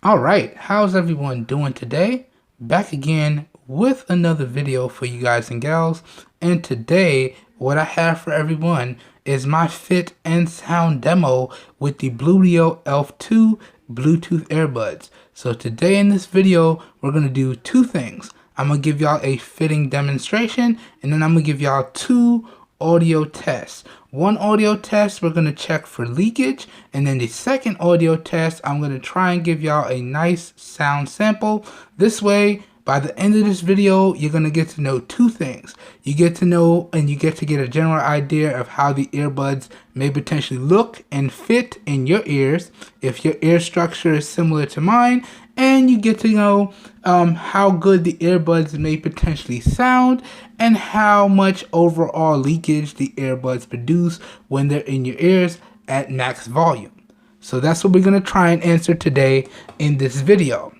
Alright, how's everyone doing today? Back again with another video for you guys and gals. And today, what I have for everyone is my fit and sound demo with the Bluedio Elf 2 Bluetooth earbuds. So today in this video, we're going to do two things. I'm going to give y'all a fitting demonstration, and then I'm going to give y'all two audio tests. One audio test we're going to check for leakage, and then the second audio test I'm going to try and give y'all a nice sound sample. This way, by the end of this video, you're going to get to know two things. You get to know and you get to get a general idea of how the earbuds may potentially look and fit in your ears if your ear structure is similar to mine, and you get to know how good the earbuds may potentially sound and how much overall leakage the earbuds produce when they're in your ears at max volume. So that's what we're going to try and answer today in this video.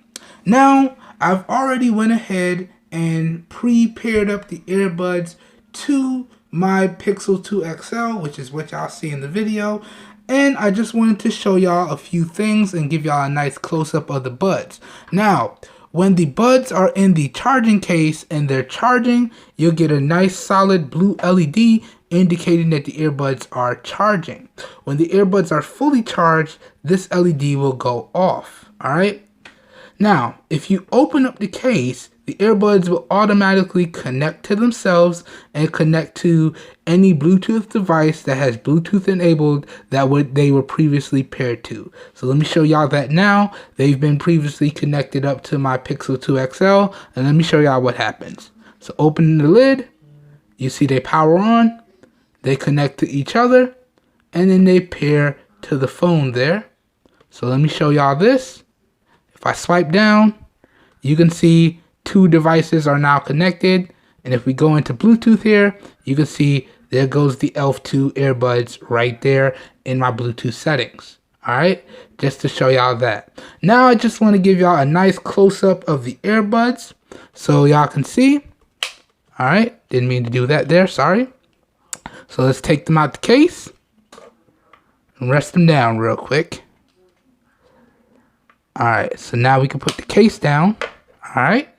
Now, I've already went ahead and pre-paired up the earbuds to my Pixel 2 XL, which is what y'all see in the video. And I just wanted to show y'all a few things and give y'all a nice close-up of the buds. Now, when the buds are in the charging case and they're charging, you'll get a nice solid blue LED indicating that the earbuds are charging. When the earbuds are fully charged, this LED will go off, alright? Now, if you open up the case, the earbuds will automatically connect to themselves and connect to any Bluetooth device that has Bluetooth enabled that they were previously paired to. So let me show y'all that now. They've been previously connected up to my Pixel 2 XL, and let me show y'all what happens. So open the lid, you see they power on, they connect to each other, and then they pair to the phone there. So let me show y'all this. If I swipe down, you can see two devices are now connected. And if we go into Bluetooth here, you can see there goes the Elf 2 earbuds right there in my Bluetooth settings. All right, just to show y'all that. Now I just want to give y'all a nice close-up of the earbuds so y'all can see. All right, didn't mean to do that there, sorry. So let's take them out the case and rest them down real quick. Alright, so now we can put the case down. Alright,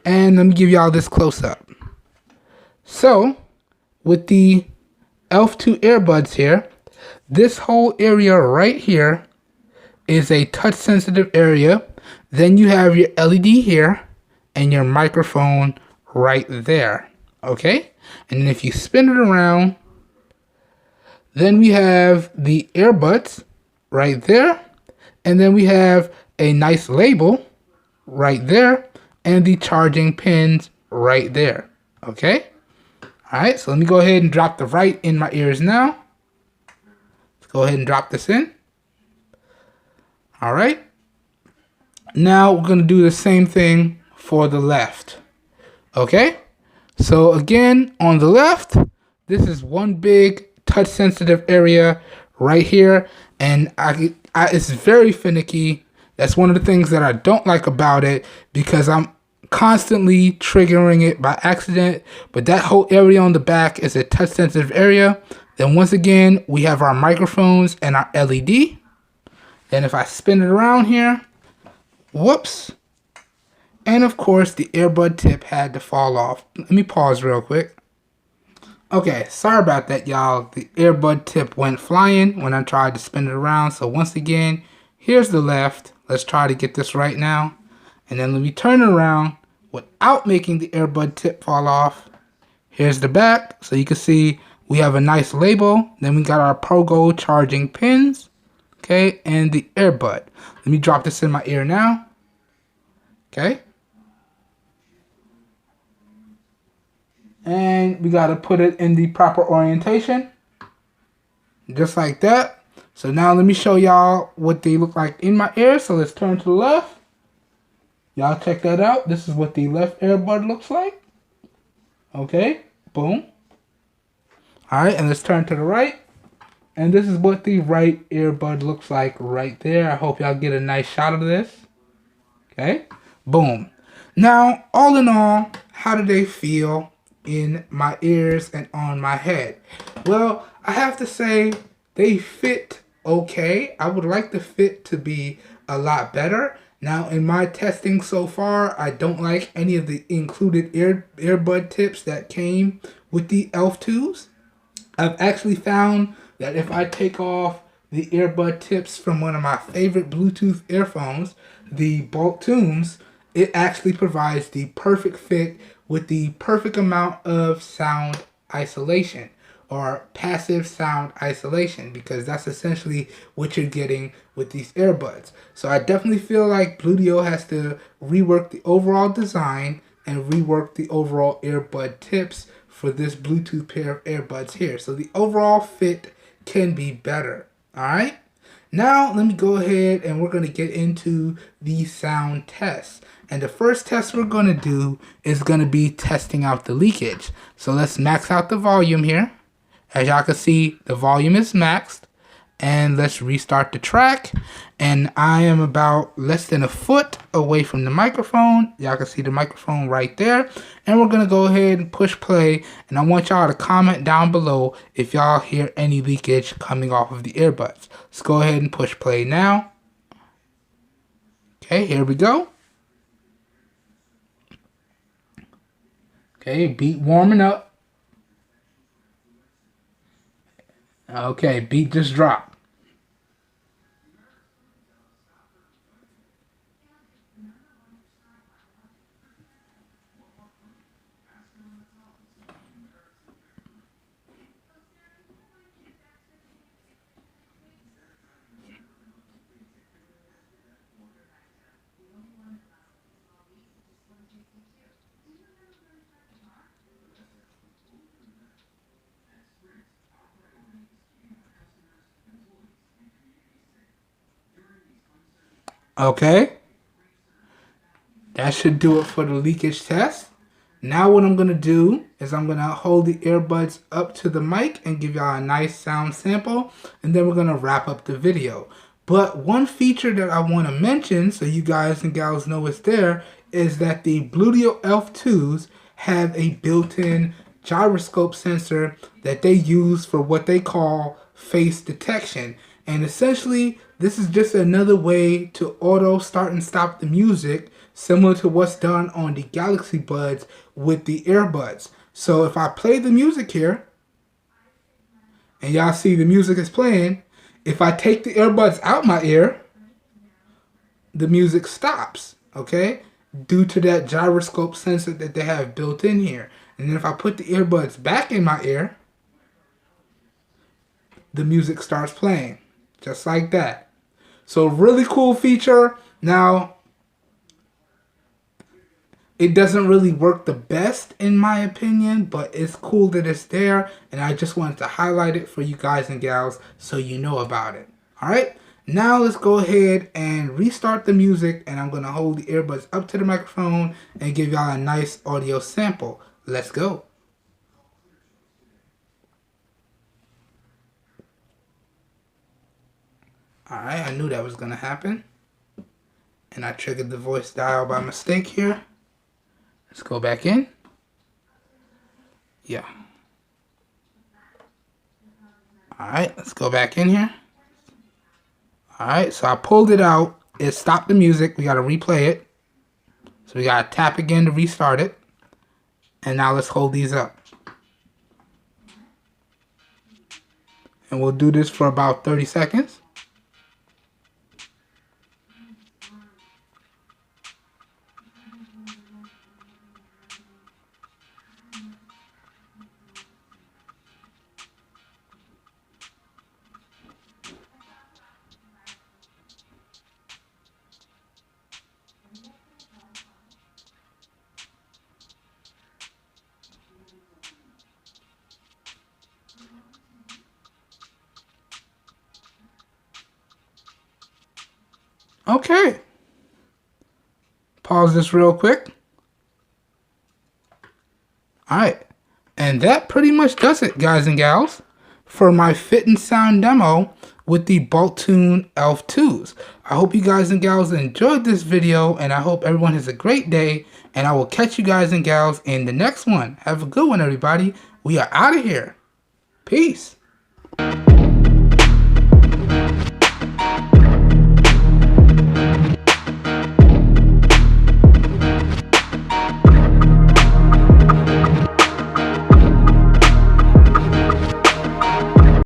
and let me give y'all this close up. So, with the Elf 2 earbuds here, this whole area right here is a touch sensitive area. Then you have your LED here and your microphone right there. Okay, and then if you spin it around, then we have the earbuds right there, and then we have a nice label right there and the charging pins right there. Okay, all right, so let me go ahead and drop the right in my ears now. Let's go ahead and drop this in. All right, now we're going to do the same thing for the left. Okay, so again on the left, this is one big touch sensitive area right here, and it's very finicky. That's one of the things that I don't like about it, because I'm constantly triggering it by accident. But that whole area on the back is a touch sensitive area. Then once again, we have our microphones and our LED. Then if I spin it around here, whoops. And of course, the earbud tip had to fall off. Let me pause real quick. Okay, sorry about that, y'all. The earbud tip went flying when I tried to spin it around. So once again, here's the left. Let's try to get this right now. And then let me turn it around without making the earbud tip fall off. Here's the back. So you can see we have a nice label. Then we got our Pogo charging pins. Okay, and the earbud. Let me drop this in my ear now. Okay. And we got to put it in the proper orientation. Just like that. So now let me show y'all what they look like in my ear. So let's turn to the left. Y'all check that out. This is what the left earbud looks like. Okay, boom. Alright, and let's turn to the right. And this is what the right earbud looks like right there. I hope y'all get a nice shot of this. Okay, boom. Now, all in all, how do they feel in my ears and on my head? Well, I have to say they fit okay. I would like the fit to be a lot better. Now, in my testing so far, I don't like any of the included earbud tips that came with the ELF 2s. I've actually found that if I take off the earbud tips from one of my favorite Bluetooth earphones, the Bolt Tunes, it actually provides the perfect fit with the perfect amount of sound isolation, or passive sound isolation, because that's essentially what you're getting with these earbuds. So I definitely feel like Bluedio has to rework the overall design and rework the overall earbud tips for this Bluetooth pair of earbuds here. So the overall fit can be better. Alright? Now let me go ahead and we're going to get into the sound tests. And the first test we're going to do is going to be testing out the leakage. So let's max out the volume here. As y'all can see, the volume is maxed. And let's restart the track. And I am about less than a foot away from the microphone. Y'all can see the microphone right there. And we're going to go ahead and push play. And I want y'all to comment down below if y'all hear any leakage coming off of the earbuds. Let's go ahead and push play now. Okay, here we go. Okay, beat warming up. Okay, beat just dropped. Okay, that should do it for the leakage test. Now what I'm going to do is I'm going to hold the earbuds up to the mic and give y'all a nice sound sample, and then we're going to wrap up the video. But one feature that I want to mention, so you guys and gals know it's there, is that the Bluedio ELF 2s have a built-in gyroscope sensor that they use for what they call face detection. And essentially, this is just another way to auto start and stop the music, similar to what's done on the Galaxy Buds with the earbuds. So if I play the music here, and y'all see the music is playing, if I take the earbuds out my ear, the music stops, okay? Due to that gyroscope sensor that they have built in here. And then if I put the earbuds back in my ear, the music starts playing. Just like that. So really cool feature. Now, it doesn't really work the best in my opinion, but it's cool that it's there. And I just wanted to highlight it for you guys and gals so you know about it. Alright, now let's go ahead and restart the music. And I'm going to hold the earbuds up to the microphone and give y'all a nice audio sample. Let's go. Alright, I knew that was going to happen. And I triggered the voice dial by mistake here. Let's go back in. Yeah. Alright, let's go back in here. Alright, so I pulled it out. It stopped the music. We got to replay it. So we got to tap again to restart it. And now let's hold these up. And we'll do this for about 30 seconds. Okay. Pause this real quick. Alright. And that pretty much does it, guys and gals, for my fit and sound demo with the Bluetooth ELF 2s. I hope you guys and gals enjoyed this video, and I hope everyone has a great day, and I will catch you guys and gals in the next one. Have a good one, everybody. We are out of here. Peace.